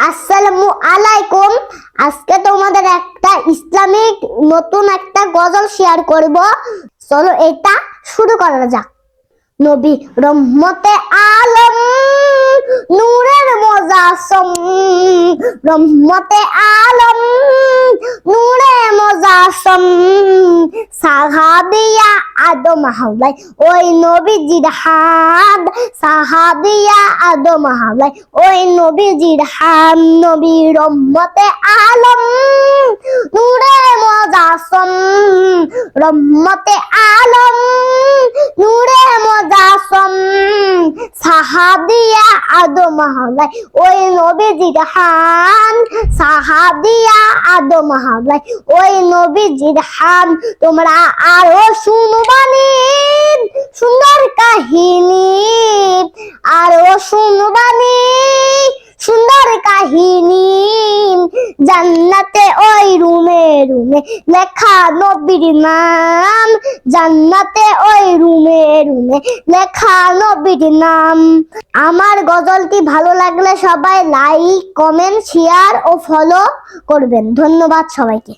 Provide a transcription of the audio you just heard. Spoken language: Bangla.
আসসালামু আলাইকুম। আজকে তোমাদের একটা ইসলামিক নতুন একটা গজল শেয়ার করব। চলো এটা শুরু করা যাক। নবী রহমতে আলম, নূরের মোজাসম, রহমতে আলম, নূরে মোজাসম, সাহাবিয়া আদম হাওলাই ওই নবীজির হাত, সাহাবিয়া আদম হাওলাই ওই নবীজির হাত। নবী রহমতে আলম, নূরে মোজাসম, রহমতে আলম, নূরে মোজাসম, সাহাবিয়া আদম হাওলাই ওই নবীজির হাত, সাহাবিয়া আদম হাওলাই ওই নবীজির হাত। তোমরা আরো শুনবানি সুন্দর কাহিনী, আরো শুনবানি সুন্দর কাহিনী। জান্নাতে ওই রুমে রুমে লেখা নবীর নাম, জান্নাতে ওই রুমে রুমে লেখা নবীর নাম। আমার গজলটি ভালো লাগলে সবাই লাইক, কমেন্ট, শেয়ার ও ফলো করবেন। ধন্যবাদ সবাইকে।